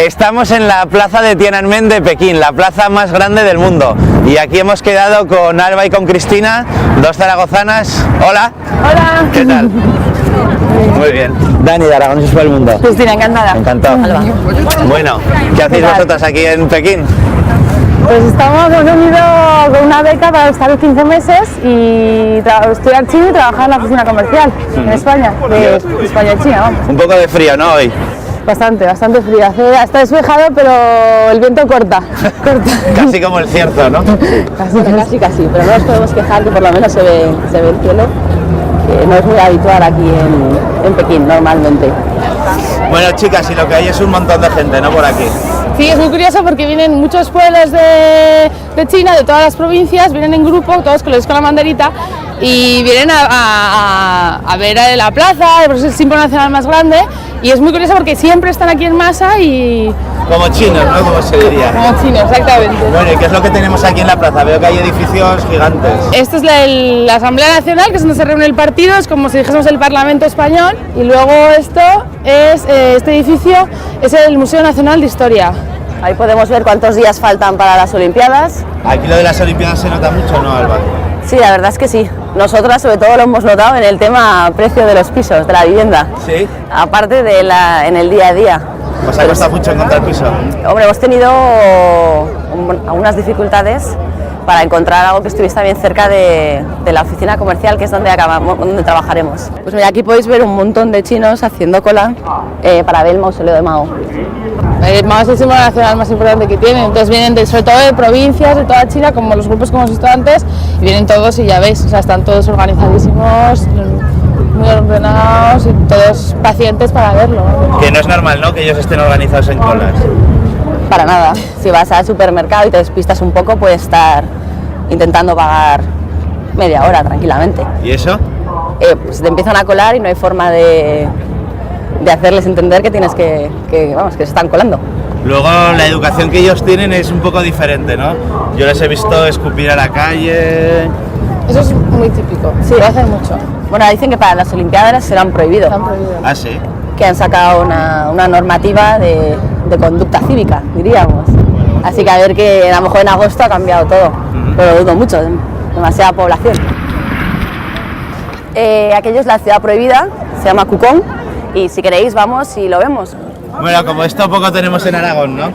Estamos en la plaza de Tiananmen de Pekín, la plaza más grande del mundo. Y aquí hemos quedado con Alba y con Cristina, dos zaragozanas. Hola. Hola. ¿Qué tal? Muy bien. Dani, de Aragoneses por el Mundo. Cristina, encantada. Encantado. Alba. Bueno, ¿qué hacéis vosotras aquí en Pekín? Pues hemos venido con una beca para estar 15 meses y estudiar chino y trabajar en la oficina comercial en España, de España y China, vamos. Un poco de frío, ¿no? Hoy. Bastante frío. Está despejado, pero el viento corta. Casi como el cierzo, ¿no? Casi, pero no nos podemos quejar que por lo menos se ve el cielo, que no es muy habitual aquí en Pekín normalmente. Bueno, chicas, y lo que hay es un montón de gente, ¿no? Por aquí. Sí, es muy curioso porque vienen muchos pueblos de China, de todas las provincias, vienen en grupo, todos con la banderita, y vienen a ver la plaza, es el símbolo nacional más grande, y es muy curioso porque siempre están aquí en masa y... Como chinos, ¿no? Como se diría. Como chinos, exactamente. Bueno, ¿y qué es lo que tenemos aquí en la plaza? Veo que hay edificios gigantes. Esto es la Asamblea Nacional, que es donde se reúne el partido, es como si dijésemos el Parlamento Español, y luego este edificio es el Museo Nacional de Historia. Ahí podemos ver cuántos días faltan para las Olimpiadas. Aquí lo de las Olimpiadas se nota mucho, ¿no, Alba? Sí, la verdad es que sí. Nosotras sobre todo lo hemos notado en el tema precio de los pisos, de la vivienda. Sí. Aparte en el día a día. ¿Os ha costado mucho encontrar piso? Hombre, hemos tenido algunas dificultades para encontrar algo que estuviese también cerca de la oficina comercial, que es donde trabajaremos. Pues mira, aquí podéis ver un montón de chinos haciendo cola para ver el mausoleo de Mao. Mao es el símbolo nacional más importante que tiene, entonces vienen sobre todo de provincias de toda China, como los grupos que hemos visto antes, y vienen todos y ya veis, o sea, están todos organizadísimos, muy ordenados y todos pacientes para verlo. Que no es normal, ¿no?, que ellos estén organizados en colas. Para nada. Si vas al supermercado y te despistas un poco, puedes estar intentando pagar media hora tranquilamente. ¿Y eso? Pues te empiezan a colar y no hay forma de hacerles entender que tienes que se están colando. Luego la educación que ellos tienen es un poco diferente, ¿no? Yo les he visto escupir a la calle. Eso es muy típico, sí, lo hacen mucho. Bueno, dicen que para las Olimpiadas serán prohibidos. Ah, sí. Que han sacado una normativa de conducta cívica, diríamos. Así que a ver, que a lo mejor en agosto ha cambiado todo, pero lo dudo mucho, demasiada población. Aquello es la ciudad prohibida, se llama Kukong, y si queréis vamos y lo vemos. Bueno, como esto poco tenemos en Aragón, ¿no?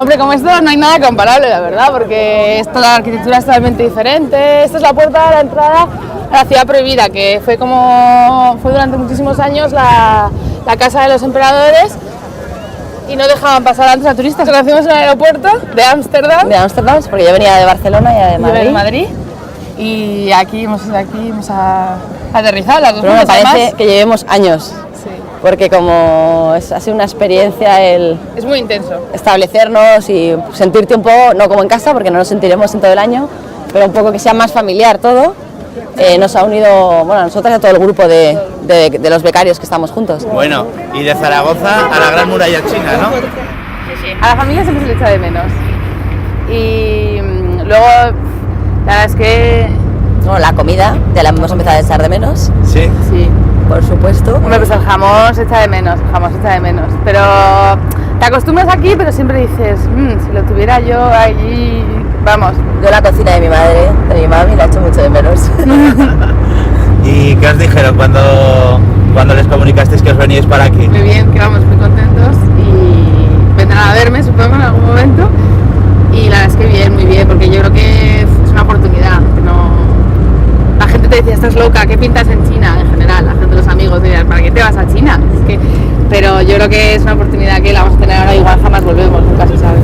Hombre, como esto no hay nada comparable, la verdad, porque la arquitectura es totalmente diferente. Esta es la puerta de la entrada a la ciudad prohibida, que fue durante muchísimos años la casa de los emperadores, y no dejaban pasar antes a turistas. Conocimos en el aeropuerto de Ámsterdam. De Ámsterdam, porque yo venía de Barcelona y de Madrid. Y aquí hemos aterrizado las dos. Pero me parece que llevemos años. Sí. Porque como ha sido una experiencia es muy intenso. Establecernos y sentirte un poco, no como en casa, porque no nos sentiremos en todo el año, pero un poco que sea más familiar todo. Nos ha unido, bueno, a nosotras y a todo el grupo de los becarios que estamos juntos. Bueno, y de Zaragoza a la Gran Muralla China, ¿no? Sí. A la familia siempre se le echa de menos. Y luego, la verdad es que... Bueno, la comida, ya la hemos empezado a echar de menos. Sí. Sí, por supuesto. Hombre, pues el jamón se echa de menos, Pero te acostumbras aquí, pero siempre dices, si lo tuviera yo allí... Vamos. Yo la cocina de mi madre, de mi mami, la echo mucho de menos. ¿Y qué os dijeron cuando les comunicasteis que os veníais para aquí? Muy bien, que vamos muy contentos y vendrán a verme, supongo, en algún momento. Y la verdad es que bien, muy bien, porque yo creo que es una oportunidad. La gente te decía, estás loca, ¿qué pintas en China? En general, la gente, los amigos, dirán, ¿para qué te vas a China? Pero yo creo que es una oportunidad que la vamos a tener ahora, igual jamás volvemos, nunca se sabe.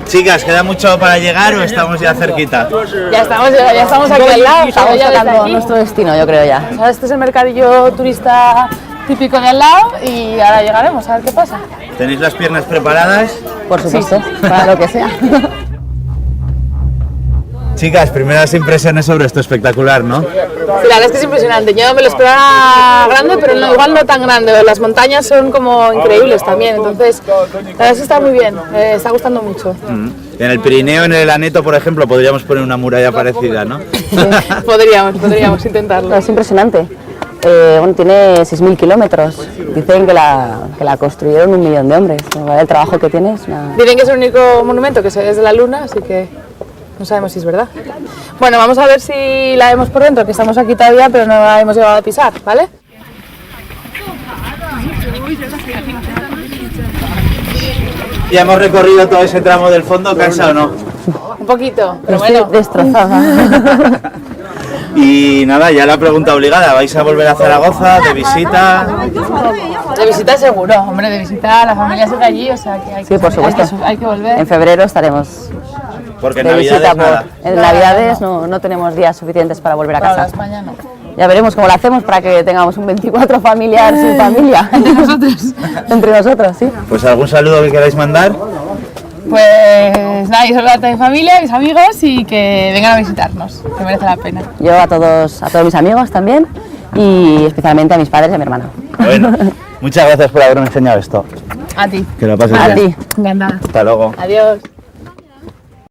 Chicas, ¿queda mucho para llegar o estamos ya cerquita? Ya estamos aquí al lado, estamos ya tocando nuestro destino, yo creo ya. Ahora este es el mercadillo turista típico de al lado y ahora llegaremos a ver qué pasa. ¿Tenéis las piernas preparadas? Por supuesto, sí. Para lo que sea. Chicas, primeras impresiones sobre esto espectacular, ¿no? Sí, la verdad es que es impresionante. Yo me lo esperaba grande, pero igual no tan grande. Las montañas son como increíbles también, entonces la verdad es que está muy bien, está gustando mucho. En el Pirineo, en el Aneto, por ejemplo, podríamos poner una muralla parecida, ¿no? Sí, podríamos intentarlo. Es impresionante. bueno, tiene 6.000 kilómetros. Dicen que la construyeron 1 millón de hombres. El trabajo que tiene es una... Dicen que es el único monumento que se ve desde la Luna, así que no sabemos si es verdad. Bueno, vamos a ver si la vemos por dentro, que estamos aquí todavía, pero no la hemos llegado a pisar, ¿vale? Ya hemos recorrido todo ese tramo del fondo, ¿cansa o no? Un poquito, pero Estoy bueno. destrozada. Y nada, ya la pregunta obligada, ¿vais a volver a Zaragoza de visita? De visita seguro, hombre, de visita la familia sigue allí, o sea que hay que, Sí, por supuesto. hay que volver. En febrero estaremos Porque en de Navidades visita. nada. En Navidades no tenemos días suficientes para volver a Para casa. España no. Ya veremos cómo lo hacemos para que tengamos un 24 familiar sin familia. Entre nosotros. Entre nosotros, sí. Pues algún saludo que queráis mandar. Pues nada, yo saludo a toda mi familia, a mis amigos y que vengan a visitarnos, que merece la pena. Yo a todos mis amigos también y especialmente a mis padres y a mi hermana. Bueno, muchas gracias por haberme enseñado esto. A ti. Que lo pases A bien. ti. Encantada. Hasta luego. Adiós.